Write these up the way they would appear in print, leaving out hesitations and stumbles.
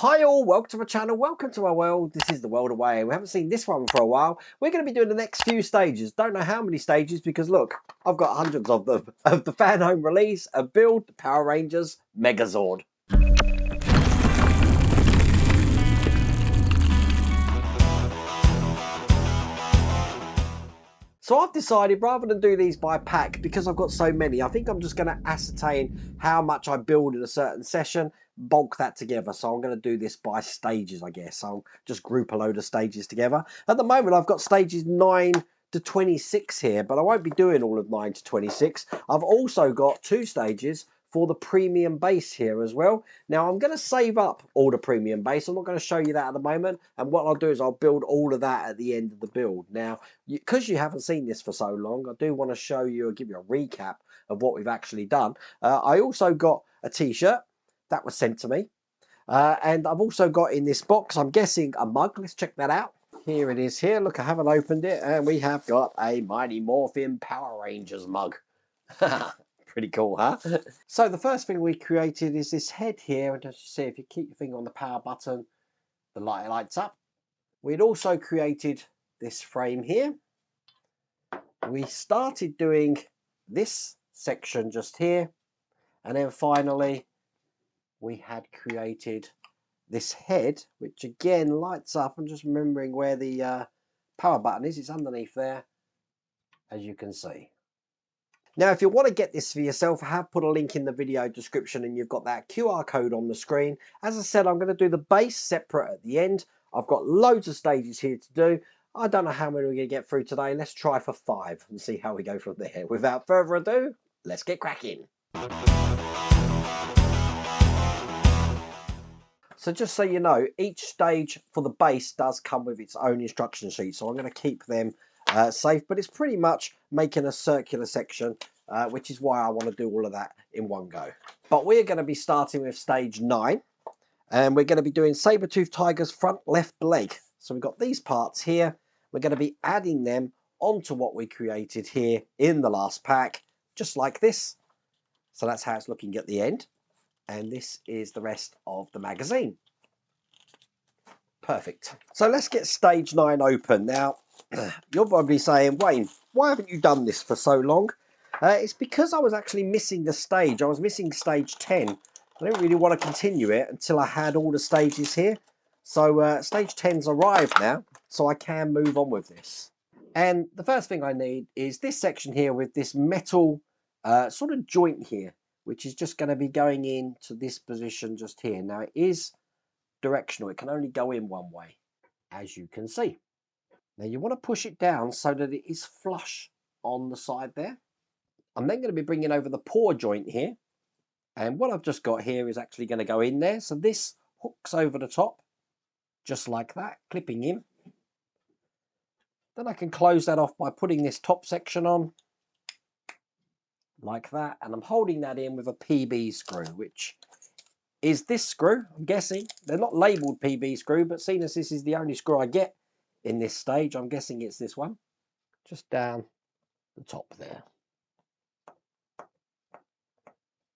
Hi all, welcome to my channel, welcome to my world. This is the world away. We haven't seen this one for a while. We're going to be doing the next few stages. Don't know how many stages because look, I've got hundreds of them. Of the Fanhome release, a build, the Power Rangers, Megazord. So I've decided rather than do these by pack, because I've got so many, I think I'm just going to ascertain how much I build in a certain session, bulk that together. So I'm going to do this by stages, I guess. I'll just group a load of stages together. At the moment, I've got stages 9 to 26 here, but I won't be doing all of 9 to 26. I've also got 2 stages for the premium base here as well. Now I'm going to save up all the premium base. I'm not going to show you that at the moment, and what I'll do is I'll build all of that at the end of the build. Now because you haven't seen this for so long, I do want to show you or give you a recap of what we've actually done. I also got a t-shirt that was sent to me, and I've also got in this box, I'm guessing, a mug. Let's check that out. Here it is here. Look, I haven't opened it, and we have got a Mighty Morphin Power Rangers mug. Pretty cool, huh? So the first thing we created is this head here, and as you see, if you keep your finger on the power button, the light lights up. We'd also created this frame here. We started doing this section just here, and then finally we had created this head, which again lights up. I'm just remembering where the power button is. It's underneath there, as you can see. Now, if you want to get this for yourself, I have put a link in the video description, and you've got that QR code on the screen. As I said, I'm going to do the base separate at the end. I've got loads of stages here to do. I don't know how many we're going to get through today. Let's try for 5 and see how we go from there. Without further ado, let's get cracking. So just so you know, each stage for the base does come with its own instruction sheet. So I'm going to keep them safe, but it's pretty much making a circular section, which is why I want to do all of that in one go. But we're going to be starting with stage 9, and we're going to be doing Sabertooth Tiger's front left leg. So we've got these parts here. We're going to be adding them onto what we created here in the last pack, just like this. So that's how it's looking at the end. And this is the rest of the magazine. Perfect. So let's get stage 9 open. Now, you're probably saying, Wayne, why haven't you done this for so long? It's because I was actually missing the stage. I was missing stage 10. I didn't really want to continue it until I had all the stages here. So stage 10's arrived now, so I can move on with this. And the first thing I need is this section here with this metal sort of joint here, which is just going to be going into this position just here. Now, it is directional. It can only go in one way, as you can see. Now you want to push it down so that it is flush on the side there. I'm then going to be bringing over the paw joint here, and what I've just got here is actually going to go in there. So this hooks over the top just like that, clipping in. Then I can close that off by putting this top section on like that, and I'm holding that in with a PB screw, which is this screw. I'm guessing they're not labeled PB screw, but seeing as this is the only screw I get in this stage, I'm guessing it's this one, just down the top there.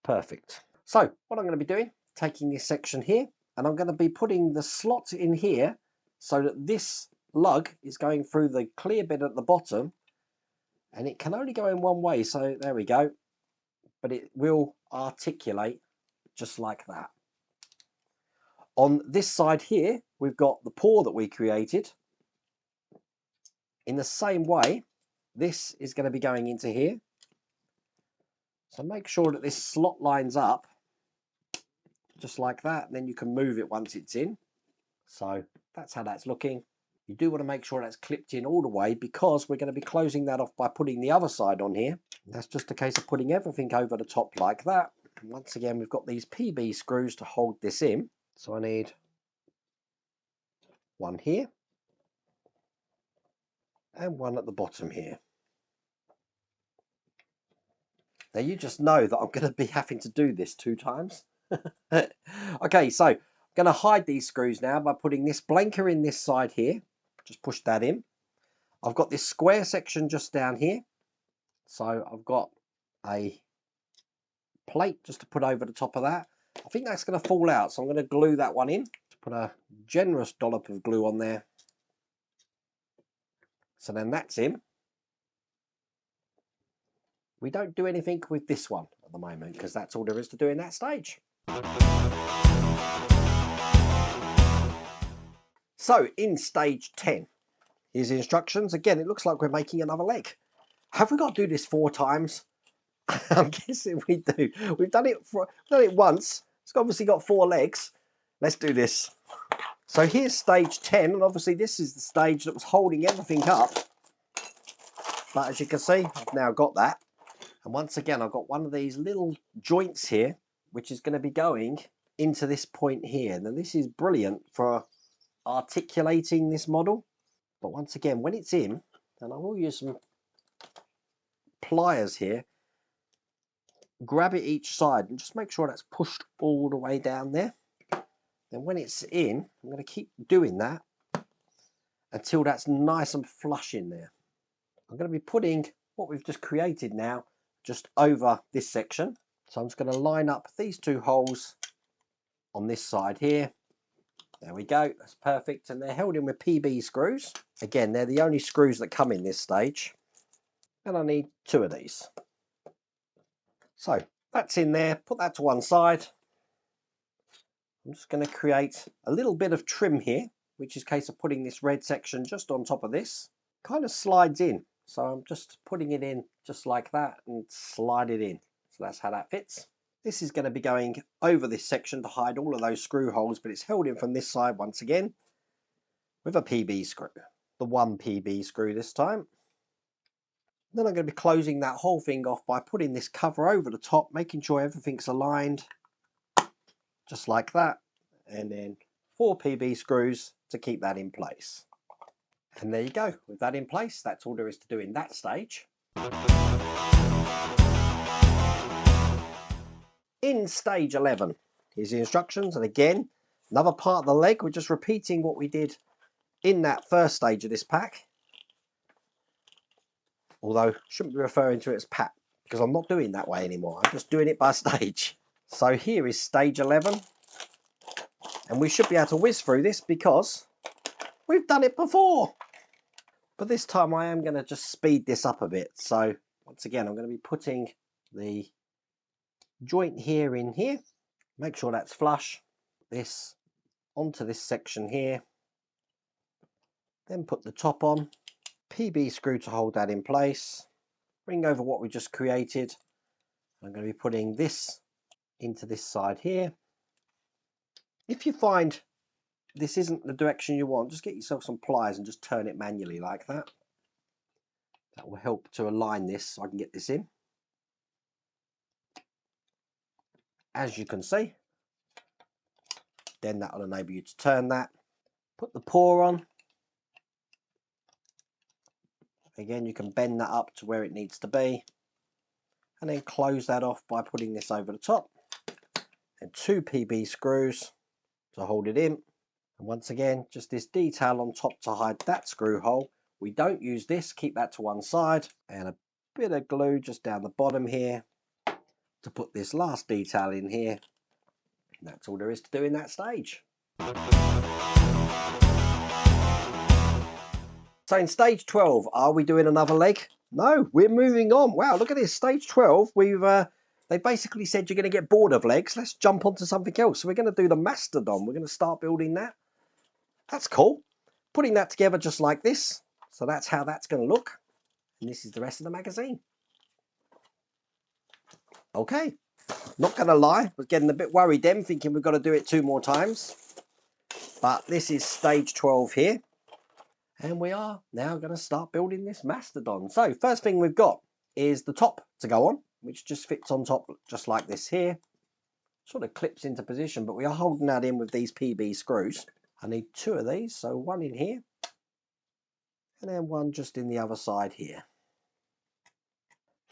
Perfect. So what I'm going to be doing, taking this section here, and I'm going to be putting the slot in here so that this lug is going through the clear bit at the bottom, and it can only go in one way. So there we go, but it will articulate just like that. On this side here, we've got the paw that we created. In the same way, this is going to be going into here. So make sure that this slot lines up just like that, and then you can move it once it's in. So that's how that's looking. You do want to make sure that's clipped in all the way, because we're going to be closing that off by putting the other side on here. That's just a case of putting everything over the top like that. And once again, we've got these PB screws to hold this in. So I need one here and one at the bottom here. Now you just know that I'm going to be having to do this 2 times. Okay, so I'm going to hide these screws now by putting this blanker in this side here. Just push that in. I've got this square section just down here. So I've got a plate just to put over the top of that. I think that's going to fall out, so I'm going to glue that one in to Put a generous dollop of glue on there. So then that's in. We don't do anything with this one at the moment because that's all there is to do in that stage. So in stage 10, here's the instructions. Again, it looks like we're making another leg. Have we got to do this 4 times? I'm guessing we do. We've done it once. It's obviously got 4 legs. Let's do this. So here's stage 10, and obviously this is the stage that was holding everything up. But as you can see, I've now got that. And once again, I've got one of these little joints here, which is going to be going into this point here. Now this is brilliant for articulating this model. But once again, when it's in, and I will use some pliers here, grab it each side and just make sure that's pushed all the way down there. Then when it's in, I'm going to keep doing that until that's nice and flush in there. I'm going to be putting what we've just created now just over this section. So I'm just going to line up these 2 holes on this side here. There we go, that's perfect. And they're held in with PB screws. Again, they're the only screws that come in this stage. And I need 2 of these. So that's in there, put that to one side. I'm just going to create a little bit of trim here, which is a case of putting this red section just on top of this. Kind of slides in. So I'm just putting it in just like that and slide it in. So that's how that fits. This is going to be going over this section to hide all of those screw holes, but it's held in from this side once again with a PB screw. The 1 PB screw this time. Then I'm going to be closing that whole thing off by putting this cover over the top, making sure everything's aligned, just like that. And then 4 PB screws to keep that in place. And there you go. With that in place, that's all there is to do in that stage. In stage 11, here's the instructions. And again, another part of the leg. We're just repeating what we did in that first stage of this pack. Although, shouldn't be referring to it as pack because I'm not doing that way anymore. I'm just doing it by stage. So here is stage 11. And we should be able to whiz through this because we've done it before. But this time I am going to just speed this up a bit. So once again, I'm going to be putting the joint here in here. Make sure that's flush. This onto this section here. Then put the top on. PB screw to hold that in place. Bring over what we just created. I'm going to be putting this into this side here. If you find this isn't the direction you want, just get yourself some pliers and just turn it manually like that. That will help to align this so I can get this in. As you can see, then that will enable you to turn that. Put the paw on. Again, you can bend that up to where it needs to be. And then close that off by putting this over the top. And 2 PB screws to hold it in. And once again, just this detail on top to hide that screw hole. We don't use this, keep that to one side. And a bit of glue just down the bottom here to put this last detail in here. And that's all there is to do in that stage. So in stage 12, are we doing another leg? No, we're moving on. Wow, look at this, stage 12. They basically said you're going to get bored of legs. Let's jump onto something else. So we're going to do the Mastodon. We're going to start building that. That's cool. Putting that together just like this. So that's how that's going to look. And this is the rest of the magazine. Okay, not going to lie, I was getting a bit worried then, thinking we've got to do it 2 more times. But this is stage 12 here. And we are now going to start building this Mastodon. So first thing we've got is the top to go on, which just fits on top just like this here. Sort of clips into position, but we are holding that in with these PB screws. I need 2 of these, so 1 in here. And then 1 just in the other side here.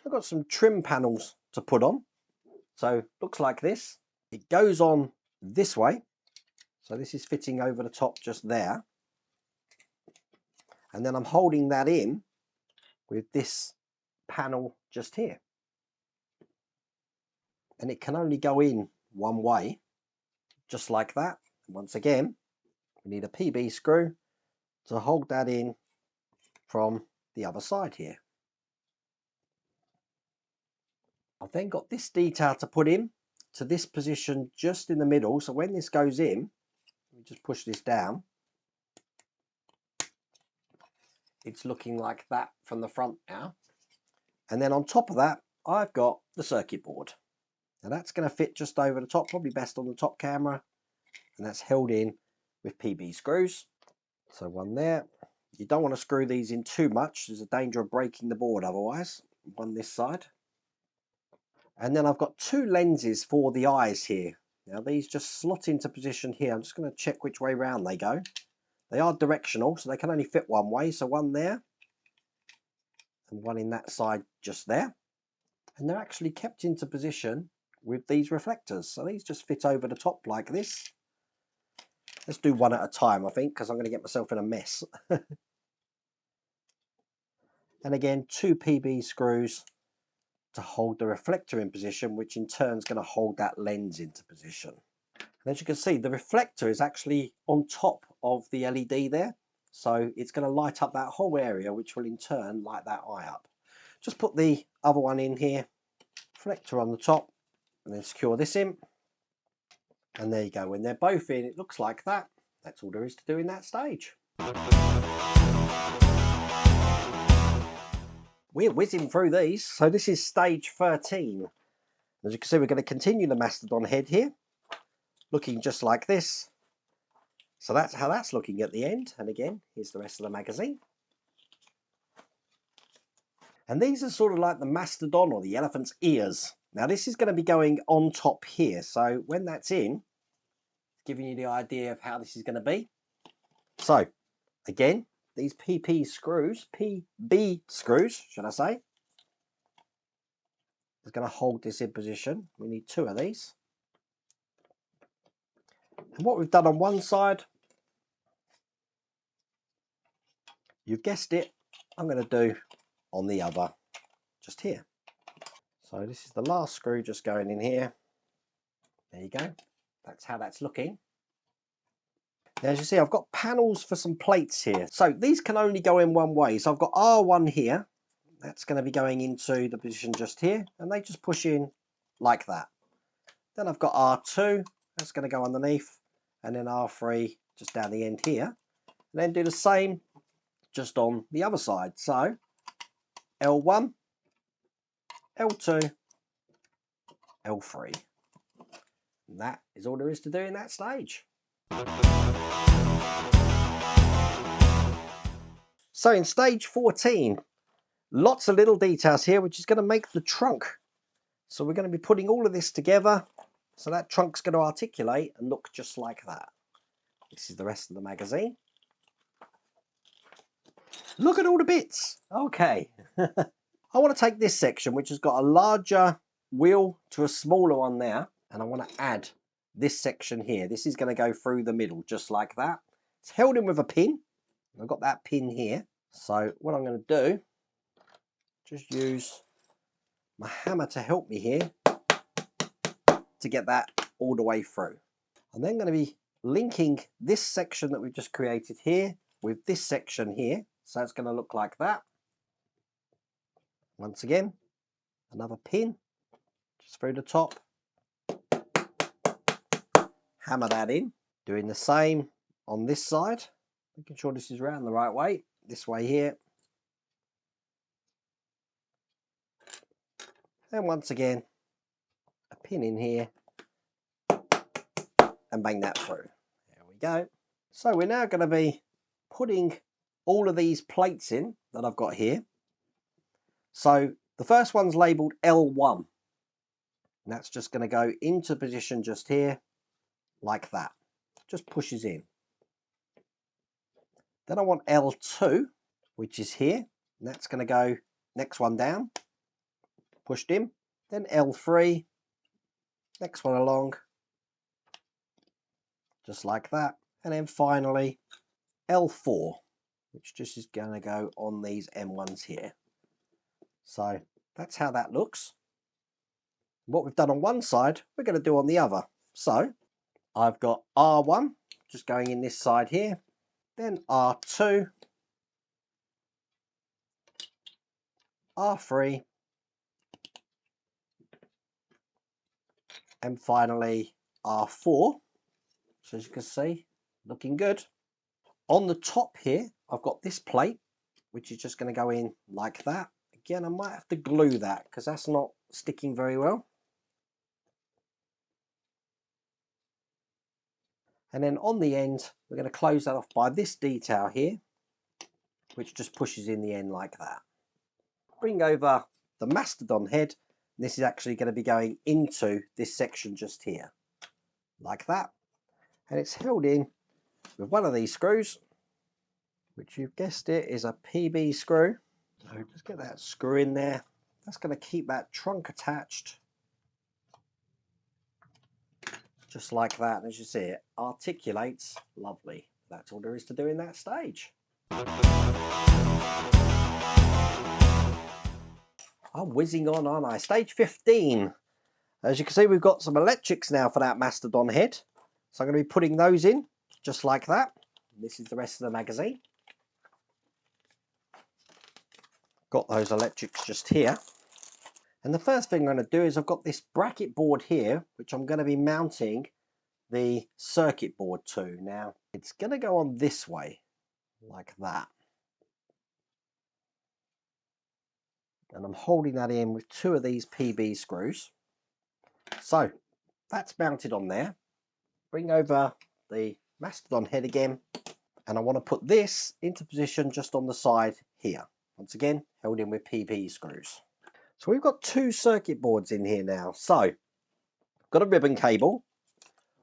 I've got some trim panels to put on. So looks like this. It goes on this way. So this is fitting over the top just there. And then I'm holding that in with this panel just here. And it can only go in one way, just like that. Once again, we need a PB screw to hold that in from the other side here. I've then got this detail to put in to this position just in the middle. So when this goes in, let me just push this down. It's looking like that from the front now. And then on top of that, I've got the circuit board. Now that's going to fit just over the top, probably best on the top camera. And that's held in with PB screws. So one there. You don't want to screw these in too much. There's a danger of breaking the board otherwise. One this side. And then I've got two lenses for the eyes here. Now these just slot into position here. I'm just going to check which way round they go. They are directional, so they can only fit one way. So one there and one in that side just there. And they're actually kept into position with these reflectors. So these just fit over the top like this. Let's do one at a time, I think, because I'm going to get myself in a mess. And again, two PB screws to hold the reflector in position, which in turn is going to hold that lens into position. And as you can see, the reflector is actually on top of the LED there. So it's going to light up that whole area, which will in turn light that eye up. Just put the other one in here, reflector on the top, and then secure this in. And there you go. When they're both in, it looks like that. That's all there is to do in that stage. We're whizzing through these. So this is stage 13. As you can see, we're going to continue the Mastodon head here, looking just like this. So that's how that's looking at the end. And again, here's the rest of the magazine. And these are sort of like the Mastodon or the elephant's ears. Now this is going to be going on top here. So when that's in, giving you the idea of how this is going to be. So again, these PB screws, should I say, is going to hold this in position. We need two of these. And what we've done on one side, you've guessed it, I'm going to do on the other, just here. So this is the last screw just going in here. There you go. That's how that's looking. Now, as you see, I've got panels for some plates here. So these can only go in one way. So I've got R1 here. That's going to be going into the position just here. And they just push in like that. Then I've got R2. That's going to go underneath. And then R3 just down the end here. And then do the same just on the other side. So L1, L2, L3. And that is all there is to do in that stage. So in stage 14, lots of little details here, which is going to make the trunk. So we're going to be putting all of this together. So that trunk's going to articulate and look just like that. This is the rest of the magazine. Look at all the bits. Okay. I want to take this section, which has got a larger wheel to a smaller one there. And I want to add this section here. This is going to go through the middle, just like that. It's held in with a pin. I've got that pin here. So what I'm going to do, just use my hammer to help me here to get that all the way through. I'm then going to be linking this section that we've just created here with this section here. So it's going to look like that. Once again, another pin just through the top. Hammer that in. Doing the same on this side. Making sure this is round the right way. This way here. And once again, a pin in here. And bang that through. There we go. So we're now going to be putting all of these plates in that I've got here. So the first one's labelled L1. And that's just going to go into position just here, like that. Just pushes in. Then I want L2, which is here. And that's going to go next one down, pushed in. Then L3, next one along, just like that. And then finally L4, which just is going to go on these M1s here. So that's how that looks. What we've done on one side, we're going to do on the other. So I've got R1 just going in this side here. Then R2, R3, and finally R4. So as you can see, looking good. On the top here, I've got this plate, which is just going to go in like that. Again, I might have to glue that because that's not sticking very well. And then on the end, we're going to close that off by this detail here, which just pushes in the end like that. Bring over the Mastodon head. This is actually going to be going into this section just here, like that. And it's held in with one of these screws, which you've guessed it is a PB screw. So just get that screw in there. That's going to keep that trunk attached. Just like that. And as you see, it articulates lovely. That's all there is to do in that stage. I'm whizzing on, aren't I? Stage 15. As you can see, we've got some electrics now for that Mastodon head. So I'm going to be putting those in, just like that. This is the rest of the magazine. Got those electrics just here. And the first thing I'm going to do is I've got this bracket board here, which I'm going to be mounting the circuit board to. Now, it's going to go on this way, like that. And I'm holding that in with two of these PB screws. So, that's mounted on there. Bring over the Mastodon head again. And I want to put this into position just on the side here. Once again, held in with PB screws. So we've got two circuit boards in here now. So, I've got a ribbon cable.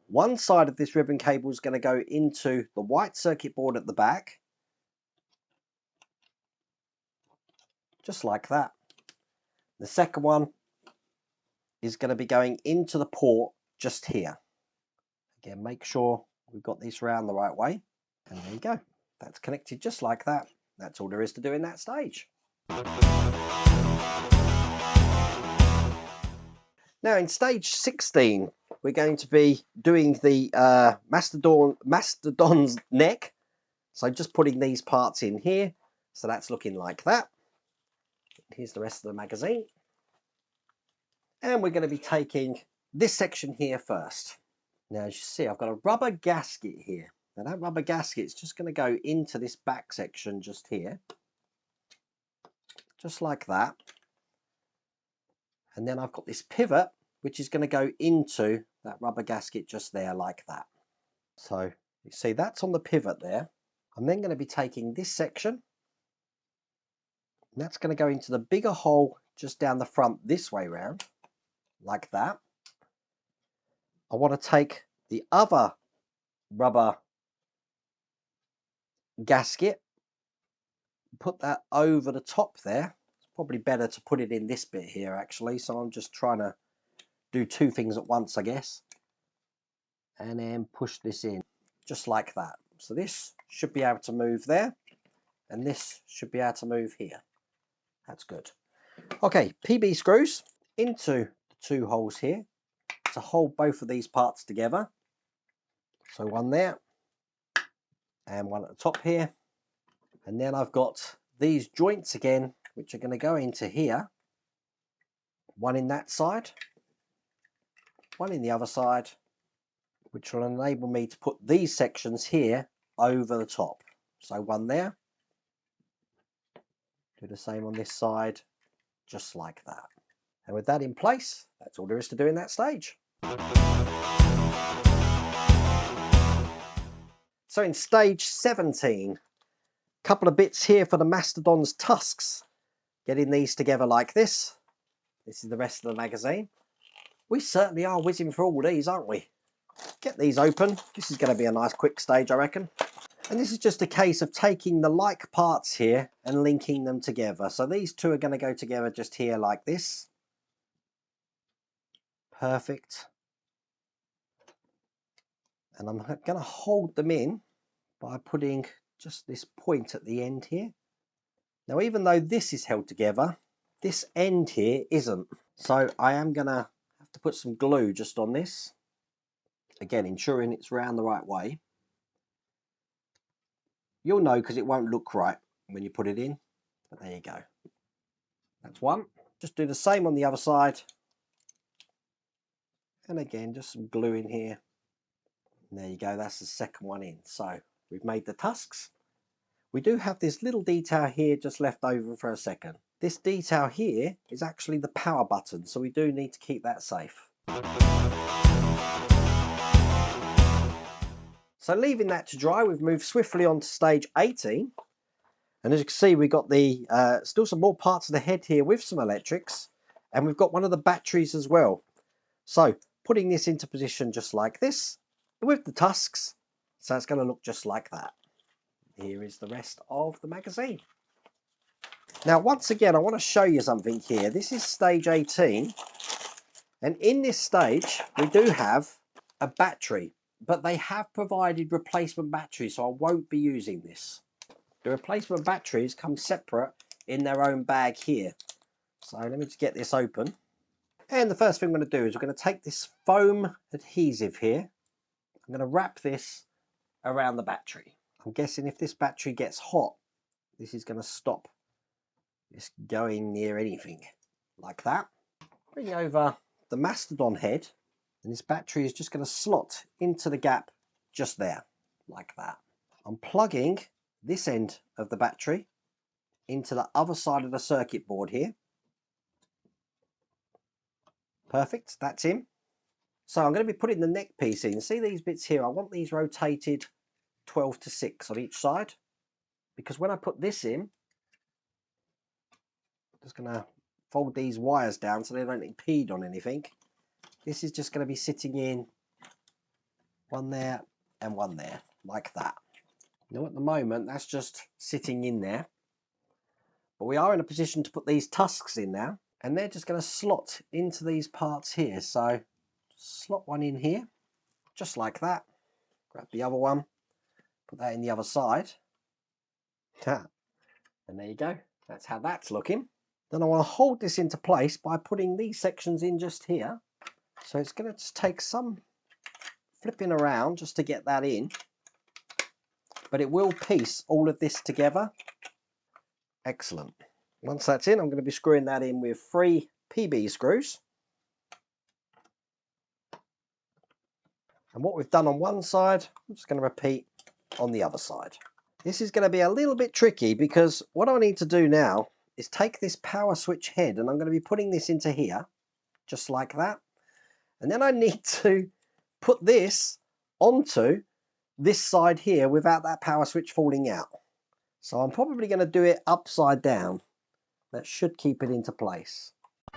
One side of this ribbon cable is going to go into the white circuit board at the back. Just like that. The second one is going to be going into the port just here. Again, make sure we've got this round the right way. And there you go. That's connected just like that. That's all there is to do in that stage. Now in stage 16, we're going to be doing the Mastodon's neck. So just putting these parts in here. So that's looking like that. Here's the rest of the magazine. And we're going to be taking this section here first. Now as you see, I've got a rubber gasket here. Now that rubber gasket is just going to go into this back section just here. Just like that. And then I've got this pivot, which is going to go into that rubber gasket just there like that. So you see that's on the pivot there. I'm then going to be taking this section. And that's going to go into the bigger hole just down the front this way round, like that. I want to take the other rubber gasket, put that over the top there. It's probably better to put it in this bit here actually, so I'm just trying to do two things at once, I guess. And then push this in, just like that. So this should be able to move there, and this should be able to move here. That's good. Okay, PB screws into the two holes here to hold both of these parts together. So one there, and one at the top here. And then I've got these joints again, which are going to go into here. One in that side, one in the other side, which will enable me to put these sections here over the top. So one there. Do the same on this side, just like that. And with that in place, that's all there is to do in that stage. So in stage 17, a couple of bits here for the Mastodon's tusks. Getting these together like this. This is the rest of the magazine. We certainly are whizzing through all these, aren't we? Get these open. This is going to be a nice quick stage, I reckon. And this is just a case of taking the like parts here and linking them together. So these two are going to go together just here like this. Perfect. And I'm going to hold them in by putting just this point at the end here. Now, even though this is held together, this end here isn't. So I am going to have to put some glue just on this. Again, ensuring it's round the right way. You'll know because it won't look right when you put it in. But there you go. That's one. Just do the same on the other side. And again, just some glue in here. And there you go. That's the second one in. So we've made the tusks. We do have this little detail here just left over for a second. This detail here is actually the power button, so we do need to keep that safe. So leaving that to dry, we've moved swiftly on to stage 18. And as you can see, we've got the still some more parts of the head here with some electrics. And we've got one of the batteries as well. So putting this into position just like this with the tusks. So it's going to look just like that. Here is the rest of the magazine. Now, once again, I want to show you something here. This is stage 18. And in this stage, we do have a battery. But they have provided replacement batteries, so I won't be using this. The replacement batteries come separate in their own bag here. So let me just get this open. And the first thing I'm going to do is we're going to take this foam adhesive here. I'm going to wrap this around the battery. I'm guessing if this battery gets hot, this is going to stop this going near anything like that. Bring over the Mastodon head, and this battery is just going to slot into the gap just there, like that. I'm plugging this end of the battery into the other side of the circuit board here. Perfect, that's in. So I'm going to be putting the neck piece in. See these bits here? I want these rotated 12 to 6 on each side, because when I put this in, I'm just going to fold these wires down so they don't impede on anything. This is just going to be sitting in one there and one there, like that. Now at the moment, that's just sitting in there. But we are in a position to put these tusks in now, and they're just going to slot into these parts here. So slot one in here, just like that. Grab the other one, put that in the other side. And there you go. That's how that's looking. Then I want to hold this into place by putting these sections in just here. So it's going to just take some flipping around just to get that in. But it will piece all of this together. Excellent. Once that's in, I'm going to be screwing that in with 3 PB screws. And what we've done on one side, I'm just going to repeat on the other side. This is going to be a little bit tricky because what I need to do now is take this power switch head, and I'm going to be putting this into here, just like that. And then I need to put this onto this side here without that power switch falling out. So I'm probably going to do it upside down. That should keep it into place.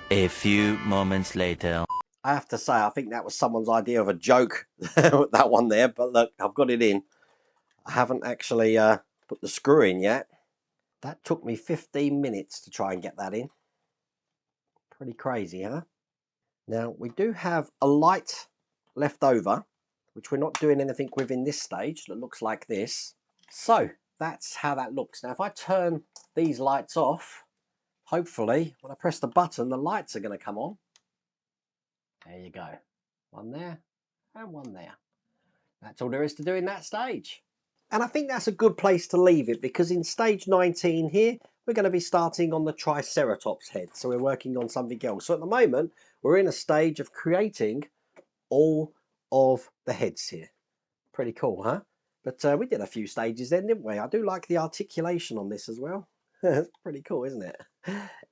A few moments later. I have to say, I think that was someone's idea of a joke, that one there. But look, I've got it in. I haven't actually put the screw in yet. That took me 15 minutes to try and get that in. Pretty crazy, huh? Now, we do have a light left over, which we're not doing anything with in this stage. That looks like this. So, that's how that looks. Now, if I turn these lights off, hopefully, when I press the button, the lights are going to come on. There you go. One there and one there. That's all there is to do in that stage. And I think that's a good place to leave it, because in stage 19 here, we're going to be starting on the Triceratops head. So we're working on something else. So at the moment, we're in a stage of creating all of the heads here. Pretty cool, huh? But we did a few stages then, didn't we? I do like the articulation on this as well. It's pretty cool, isn't it?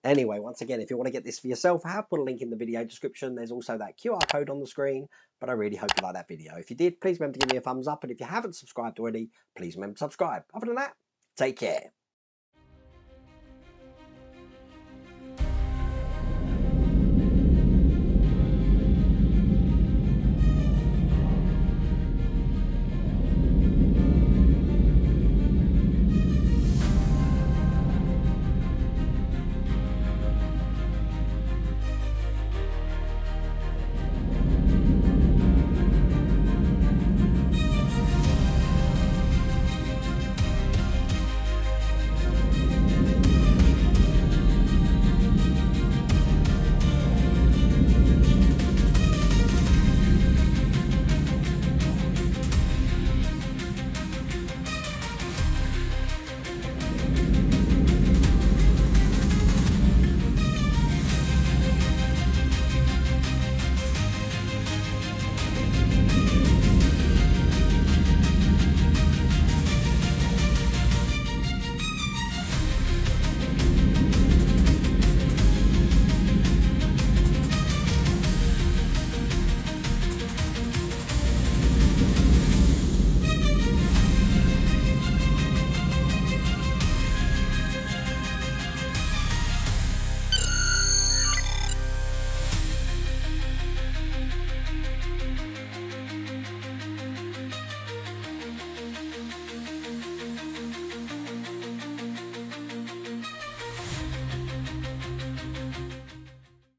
Anyway, once again, if you want to get this for yourself, I have put a link in the video description. There's also that QR code on the screen. But I really hope you like that video. If you did, please remember to give me a thumbs up. And if you haven't subscribed already, please remember to subscribe. Other than that, take care.